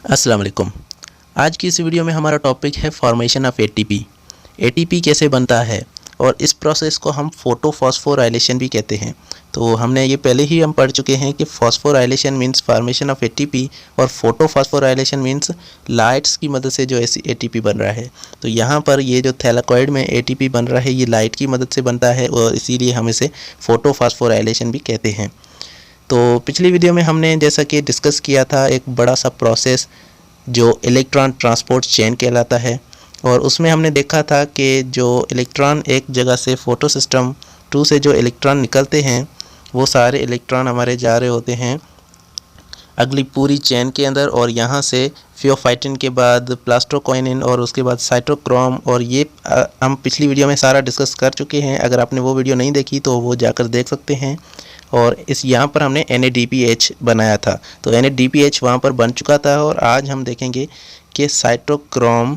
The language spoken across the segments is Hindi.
अस्सलाम वालेकुम। आज की इस वीडियो में हमारा टॉपिक है फॉर्मेशन ऑफ एटीपी। एटीपी कैसे बनता है और इस प्रोसेस को हम फोटोफॉस्फोराइलेशन भी कहते हैं। तो हमने ये पहले ही हम पढ़ चुके हैं कि phosphorylation means formation of ATP और फोटोफॉस्फोराइलेशन मींस लाइट्स की मदद से जो एटीपी बन रहा है। तो यहाँ पर ये जो थैलाकॉइड में एटीपी बन रहा है ये लाइट की मदद से बनता है और इसीलिए हम इसे फोटोफॉस्फोराइलेशन भी कहते हैं। तो पिछली वीडियो में हमने जैसा कि डिस्कस किया था एक बड़ा सा प्रोसेस जो इलेक्ट्रॉन ट्रांसपोर्ट चेन कहलाता है, और उसमें हमने देखा था कि जो इलेक्ट्रॉन एक जगह से फोटो सिस्टम 2 से जो इलेक्ट्रॉन निकलते हैं वो सारे इलेक्ट्रॉन हमारे जा रहे होते हैं अगली पूरी चेन के अंदर, और यहाँ से फियोफाइटिन के बाद प्लास्टोक्वाइनिन और उसके बाद साइटोक्रोम, और ये हम पिछली वीडियो में सारा डिस्कस कर चुके हैं। अगर आपने वो वीडियो नहीं देखी तो वो जाकर देख सकते हैं। और इस यहाँ पर हमने NADPH बनाया था, तो NADPH वहाँ पर बन चुका था। और आज हम देखेंगे कि साइटोक्रोम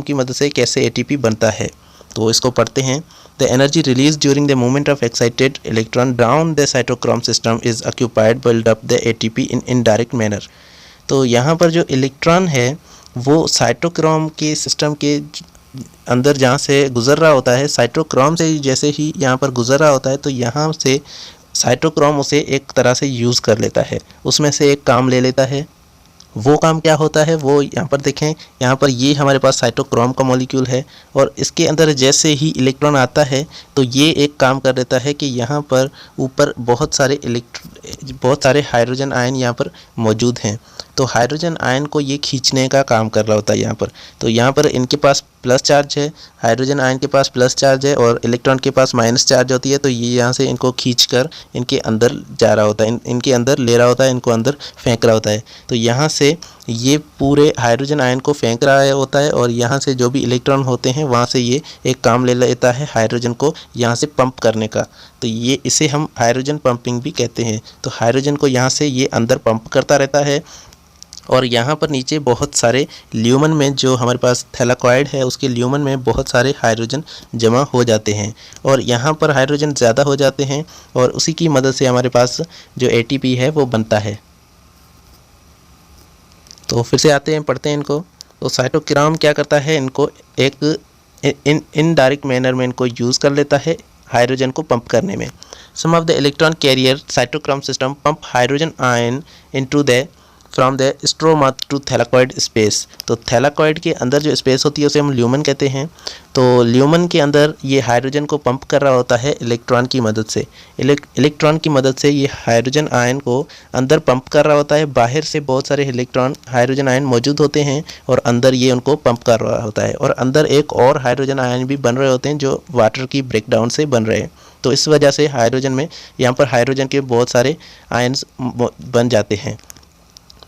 की मदद से कैसे ATP बनता है। तो इसको पढ़ते हैं। The energy release during the movement of excited electron down the cytochrome system is occupied build up the ATP in indirect manner. तो यहाँ पर जो इलेक्ट्रॉन है वो साइटोक्रोम के सिस्टम के अंदर जहाँ से गुज़र रहा होता है, साइटोक्रोम से जैसे ही यहाँ पर गुज़र रहा होता है तो यहाँ से साइटोक्रोम उसे एक तरह से यूज़ कर लेता है, उसमें से एक काम ले लेता है। वो काम क्या होता है वो यहाँ पर देखें। यहाँ पर ये हमारे पास साइटोक्रोम का मॉलिक्यूल है और इसके अंदर जैसे ही इलेक्ट्रॉन आता है तो ये एक काम कर देता है कि यहाँ पर ऊपर बहुत सारे हाइड्रोजन आयन यहाँ पर मौजूद हैं। तो हाइड्रोजन आयन को ये खींचने का काम कर रहा होता है यहाँ पर। तो यहाँ पर इनके पास प्लस चार्ज है, हाइड्रोजन आयन के पास प्लस चार्ज है और इलेक्ट्रॉन के पास माइनस चार्ज होती है। तो ये यहाँ से इनको खींचकर इनके अंदर जा रहा होता है, इनके अंदर ले रहा होता है, इनको अंदर फेंक रहा होता है। तो यहाँ से ये पूरे हाइड्रोजन आयन को फेंक रहा होता है और यहाँ से जो भी इलेक्ट्रॉन होते हैं वहाँ से ये एक काम ले लेता है हाइड्रोजन को यहाँ से पंप करने का। तो ये इसे हम हाइड्रोजन पंपिंग भी कहते हैं। तो हाइड्रोजन को यहाँ से ये अंदर पंप करता रहता है और यहाँ पर नीचे बहुत सारे ल्यूमन में, जो हमारे पास थैलाकॉइड है उसके ल्यूमन में बहुत सारे हाइड्रोजन जमा हो जाते हैं और यहाँ पर हाइड्रोजन ज़्यादा हो जाते हैं और उसी की मदद से हमारे पास जो ATP है वो बनता है। तो फिर से आते हैं, पढ़ते हैं इनको। तो साइटोक्रोम क्या करता है, इनको एक इनडायरेक्ट मैनर में इनको यूज़ कर लेता है हाइड्रोजन को पंप करने में। Some of the electron carrier cytochrome system pump hydrogen ion into the from the stroma to thylakoid space. तो थैलाकॉइड के अंदर जो स्पेस होती है उसे हम ल्यूमन कहते हैं। तो ल्यूमन के अंदर ये हाइड्रोजन को पंप कर रहा होता है इलेक्ट्रॉन की मदद से। इलेक्ट्रॉन की मदद से ये हाइड्रोजन आयन को अंदर पंप कर रहा होता है। बाहर से बहुत सारे इलेक्ट्रॉन हाइड्रोजन आयन मौजूद होते हैं और अंदर ये उनको पंप कर रहा होता है और अंदर एक और हाइड्रोजन आयन भी बन रहे होते हैं जो वाटर की ब्रेकडाउन से बन रहे हैं। तो इस वजह से हाइड्रोजन में यहाँ पर हाइड्रोजन के बहुत सारे आयन्स बन जाते हैं।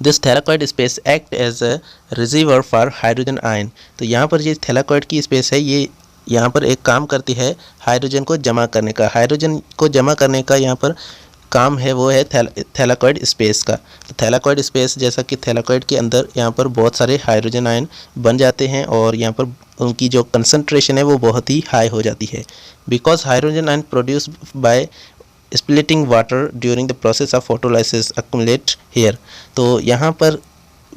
This thylakoid space act as a receiver for hydrogen ion. तो यहाँ पर ये थैलाकॉइड की स्पेस है, ये यहाँ पर एक काम करती है हाइड्रोजन को जमा करने का। हाइड्रोजन को जमा करने का यहाँ पर काम है वो है थैलाकॉइड स्पेस का। तो थैलाकॉइड स्पेस जैसा कि थैलाकॉइड के अंदर यहाँ पर बहुत सारे हाइड्रोजन आयन बन जाते हैं और यहाँ पर उनकी जो कंसंट्रेशन है वो बहुत ही हाई हो जाती है। Because hydrogen ion produce by splitting water during the process of photolysis accumulate here. तो यहाँ पर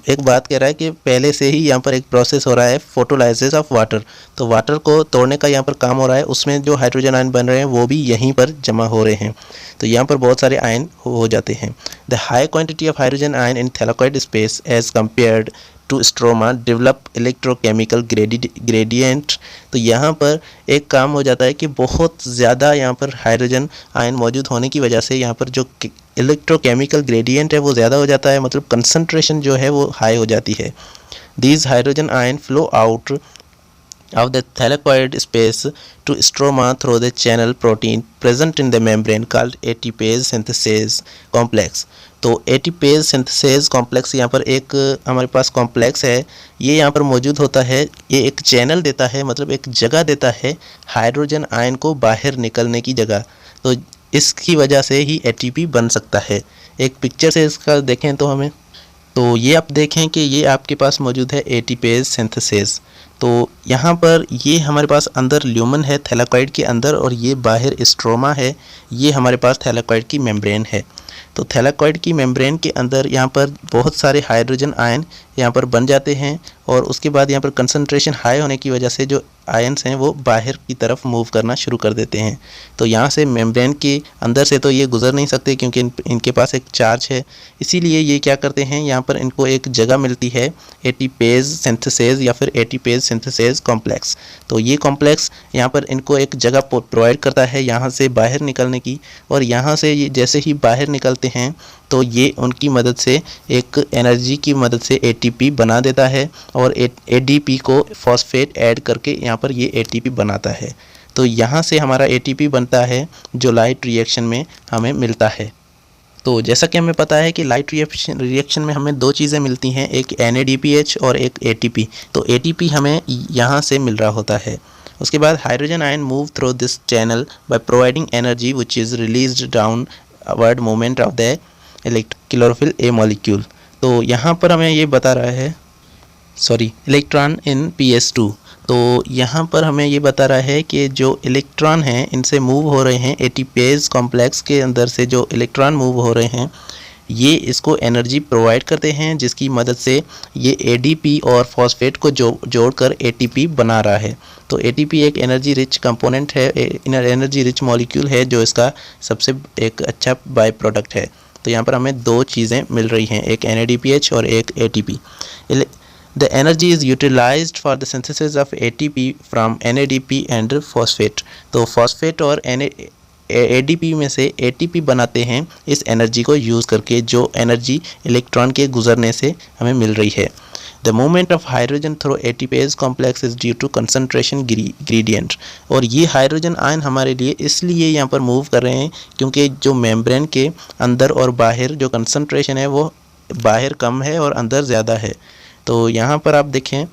एक बात कह रहा है कि पहले से ही यहाँ पर एक प्रोसेस हो रहा है फोटोलाइसिस ऑफ वाटर। तो वाटर को तोड़ने का यहाँ पर काम हो रहा है, उसमें जो हाइड्रोजन आयन बन रहे हैं वो भी यहीं पर जमा हो रहे हैं। तो यहाँ पर बहुत सारे आयन हो जाते हैं। The high quantity of hydrogen ion in thylakoid space as compared to stroma develop electrochemical gradient. तो यहाँ पर एक काम हो जाता है कि बहुत ज़्यादा यहाँ पर हाइड्रोजन आयन मौजूद होने की वजह से यहाँ पर जो इलेक्ट्रोकेमिकल ग्रेडियंट है वो ज़्यादा हो जाता है, मतलब कंसंट्रेशन जो है वो हाई हो जाती है। These hydrogen ion flow out of the thylakoid space to stroma through the channel protein present in the membrane called ATPase synthesis complex। तो ATPase synthesis complex यहाँ पर एक हमारे पास कॉम्प्लेक्स है, ये यहाँ पर मौजूद होता है। ये एक चैनल देता है, मतलब एक जगह देता है हाइड्रोजन आयन को बाहर निकलने की जगह। तो इसकी वजह से ही ATP बन सकता है। एक पिक्चर से इसका देखें तो हमें, तो ये आप देखें कि ये आपके पास मौजूद है ATPase सिंथेसिस। तो यहाँ पर ये हमारे पास अंदर ल्यूमन है थैलाकॉइड के अंदर और ये बाहर स्ट्रोमा है, ये हमारे पास थैलाकॉइड की मेम्ब्रेन है। तो थैलाकॉइड की मेम्ब्रेन के अंदर यहाँ पर बहुत सारे हाइड्रोजन आयन यहाँ पर बन जाते हैं और उसके बाद यहाँ पर कंसंट्रेशन हाई होने की वजह से जो आयन्स हैं वो बाहर की तरफ मूव करना शुरू कर देते हैं। तो यहाँ से मेम्ब्रेन के अंदर से तो ये गुजर नहीं सकते क्योंकि इनके पास एक चार्ज है, इसीलिए ये क्या करते हैं, यहाँ पर इनको एक जगह मिलती है एटीपेज सिंथेसेज या फिर एटीपेज सिंथेसेज कॉम्प्लेक्स। तो ये कॉम्प्लेक्स यहाँ पर इनको एक जगह प्रोवाइड करता है यहाँ से बाहर निकलने की, और यहाँ से ये जैसे ही बाहर निकलते हैं तो ये उनकी मदद से एक एनर्जी की मदद से एटीपी बना देता है और एडीपी को फॉस्फेट ऐड करके यहाँ पर ये एटीपी बनाता है। तो यहाँ से हमारा एटीपी बनता है जो लाइट रिएक्शन में हमें मिलता है। तो जैसा कि हमें पता है कि लाइट रिएक्शन में हमें दो चीज़ें मिलती हैं, एक NADPH और एक ATP। तो ATP हमें यहाँ से मिल रहा होता है। उसके बाद hydrogen ion move through this channel by providing energy which is released downward movement of the chlorophyll A molecule. तो यहाँ पर हमें ये बता रहा है इलेक्ट्रॉन इन PS2। तो यहाँ पर हमें ये बता रहा है कि जो इलेक्ट्रॉन हैं इनसे मूव हो रहे हैं, एटीपेज कॉम्प्लेक्स के अंदर से जो इलेक्ट्रॉन मूव हो रहे हैं ये इसको एनर्जी प्रोवाइड करते हैं, जिसकी मदद से ये ADP और फॉस्फेट को जोड़कर ATP बना रहा है। तो ATP एक एनर्जी रिच कंपोनेंट है, एनर्जी रिच मॉलिक्यूल है जो इसका सबसे एक अच्छा बाय प्रोडक्ट है। तो यहाँ पर हमें दो चीज़ें मिल रही हैं, एक NADPH और एक ATP। The energy is utilized for the synthesis of ATP from NADP and phosphate। तो phosphate और ADP में से ATP बनाते हैं इस एनर्जी को यूज़ करके, जो एनर्जी इलेक्ट्रॉन के गुजरने से हमें मिल रही है। The movement of hydrogen through ATPase complex is due to concentration gradient। और ये हाइड्रोजन आयन हमारे लिए इसलिए यहाँ पर मूव कर रहे हैं क्योंकि जो मेम्ब्रेन के अंदर और बाहर जो कंसंट्रेशन है वो बाहर कम है और अंदर ज़्यादा है। तो यहाँ पर आप देखें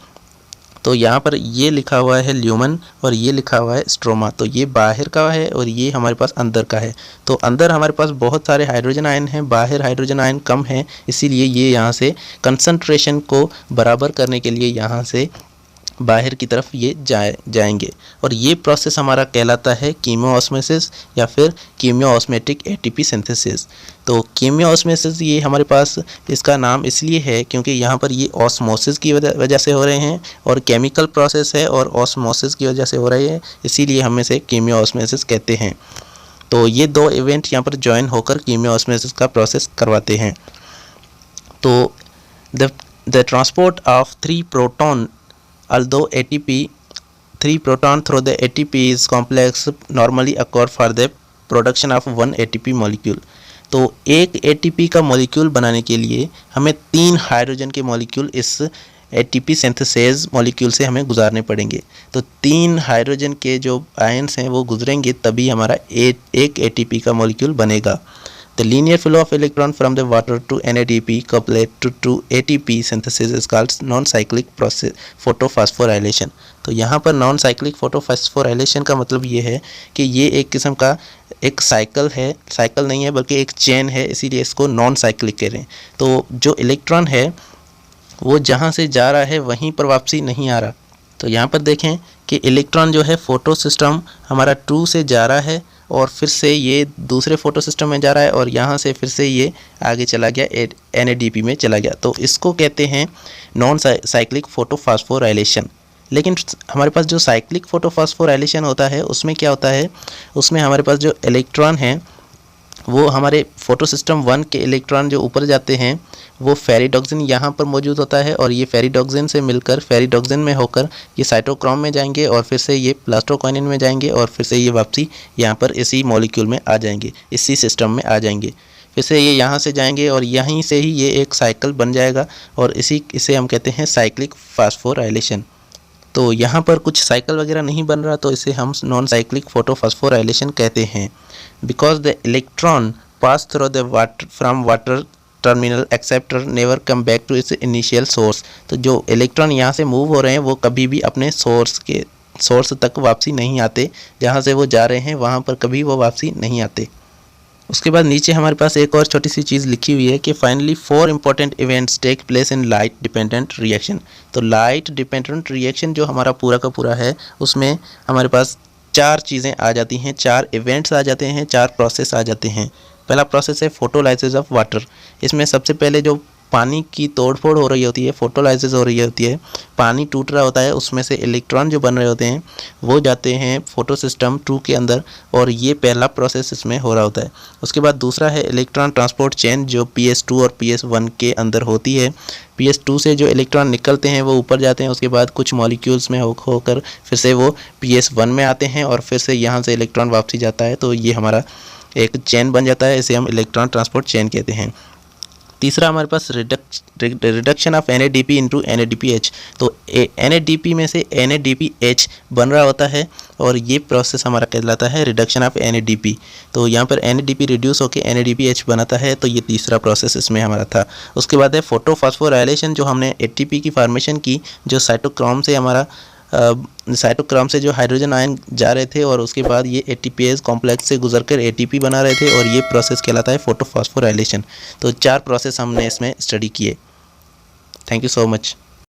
तो यहाँ पर ये लिखा हुआ है ल्यूमन और ये लिखा हुआ है स्ट्रोमा। तो ये बाहर का है और ये हमारे पास अंदर का है। तो अंदर हमारे पास बहुत सारे हाइड्रोजन आयन हैं, बाहर हाइड्रोजन आयन कम है, इसीलिए ये यहाँ से कंसंट्रेशन को बराबर करने के लिए यहाँ से बाहर की तरफ ये जाएंगे। और ये प्रोसेस हमारा कहलाता है कीमियोऑस्मोसिस या फिर कीमियोऑस्मेटिक ATP सिंथेसिस। तो कीमियोऑस्मोसिस ये हमारे पास इसका नाम इसलिए है क्योंकि यहाँ पर ये ऑस्मोसिस की वजह से हो रहे हैं और केमिकल प्रोसेस है और ऑस्मोसिस की वजह से हो रहे हैं, इसीलिए हम इसे कीमियोऑस्मोसिस कहते हैं। तो ये दो इवेंट यहाँ पर ज्वाइन होकर कीमियोऑस्मोसिस का प्रोसेस करवाते हैं। तो the transport of 3 proton although 3 proton through the ATPase complex normally occur for the production of 1 ATP molecule। तो एक ATP का मॉलिक्यूल बनाने के लिए हमें 3 हाइड्रोजन के मॉलिक्यूल इस ATP सिंथेसेज मॉलिक्यूल से हमें गुजारने पड़ेंगे। तो 3 हाइड्रोजन के जो आयन्स हैं वो गुजरेंगे तभी हमारा एक ATP का मॉलिक्यूल बनेगा। The linear flow of electron from the water to NADP coupled to ATP synthesis is called non-cyclic process photophosphorylation। तो यहाँ पर नॉन साइक्लिक फोटोफॉस्फोराइलेशन का मतलब ये है कि ये एक किस्म का एक साइकिल है, साइकिल नहीं है बल्कि एक चेन है, इसीलिए इसको नॉन साइक्लिक कह रहे हैं। तो जो इलेक्ट्रॉन है वो जहाँ से जा रहा है वहीं पर वापसी नहीं आ रहा। तो यहाँ पर देखें कि इलेक्ट्रॉन जो है फोटो सिस्टम हमारा 2 से जा रहा है और फिर से ये दूसरे फोटो सिस्टम में जा रहा है और यहाँ से फिर से ये आगे चला गया NADP में चला गया। तो इसको कहते हैं नॉन साइक्लिक फोटोफॉस्फोराइलेशन। लेकिन हमारे पास जो साइक्लिक फोटोफॉस्फोराइलेशन होता है उसमें क्या होता है, उसमें हमारे पास जो इलेक्ट्रॉन हैं वो हमारे फोटो सिस्टम 1 के इलेक्ट्रॉन जो ऊपर जाते हैं वो फेरिडोक्सिन यहाँ पर मौजूद होता है और ये फेरिडोक्सिन से मिलकर फेरिडोक्सिन में होकर ये साइटोक्रोम में जाएंगे और फिर से ये प्लास्टोक्वानिन में जाएंगे और फिर से ये वापसी यहाँ पर इसी मॉलिक्यूल में आ जाएंगे, इसी सिस्टम में आ जाएंगे। फिर से ये यहाँ से जाएंगे और यहीं से ही ये एक साइकिल बन जाएगा और इसे हम कहते हैं साइक्लिक फास्फोराइलेशन। तो यहाँ पर कुछ साइकिल वगैरह नहीं बन रहा तो इसे हम नॉन साइक्लिक फोटोफॉस्फोराइलेशन कहते हैं। Because the electron pass through the water terminal acceptor never come back to its initial source. तो जो इलेक्ट्रॉन यहाँ से मूव हो रहे हैं वो कभी भी अपने सोर्स तक वापसी नहीं आते, जहाँ से वो जा रहे हैं वहाँ पर कभी वो वापसी नहीं आते। उसके बाद नीचे हमारे पास एक और छोटी सी चीज़ लिखी हुई है कि finally 4 important events take place in light dependent reaction. तो लाइट डिपेंडेंट रिएक्शन जो हमारा पूरा का पूरा है उसमें हमारे पास 4 चीज़ें आ जाती हैं, 4 इवेंट्स आ जाते हैं, 4 प्रोसेस आ जाते हैं। पहला प्रोसेस है फोटोलाइसिस ऑफ वाटर। इसमें सबसे पहले जो पानी की तोड़फोड़ हो रही होती है, फोटोलाइसिस हो रही होती है, पानी टूट रहा होता है, उसमें से इलेक्ट्रॉन जो बन रहे होते हैं वो जाते हैं फोटो सिस्टम 2 के अंदर, और ये पहला प्रोसेस इसमें हो रहा होता है। उसके बाद दूसरा है इलेक्ट्रॉन ट्रांसपोर्ट चेन, जो PS2 और PS1 के अंदर होती है। PS2 से जो इलेक्ट्रॉन निकलते हैं वो ऊपर जाते हैं, उसके बाद कुछ मॉलिक्यूल्स में होकर फिर से वो PS1 में आते हैं, और फिर से यहाँ से इलेक्ट्रॉन वापसी जाता है, तो ये हमारा एक चेन बन जाता है, इसे हम इलेक्ट्रॉन ट्रांसपोर्ट चेन कहते हैं। तीसरा हमारे पास reduction of NADP into NADPH। तो NADP में से NADPH बन रहा होता है, और ये प्रोसेस हमारा कहलाता है रिडक्शन ऑफ NADP। तो यहाँ पर NADP रिड्यूस होकर NADPH बनाता है, तो ये तीसरा प्रोसेस इसमें हमारा था। उसके बाद है फोटोफॉस्फोराइलेशन, जो हमने ATP की फॉर्मेशन की, जो साइटोक्रोम से हमारा साइटोक्रोम से जो हाइड्रोजन आयन जा रहे थे, और उसके बाद ये ATPase कॉम्प्लेक्स से गुजरकर ATP बना रहे थे, और ये प्रोसेस कहलाता है फोटोफॉस्फोराइलेशन। तो 4 प्रोसेस हमने इसमें स्टडी किए। Thank you so much.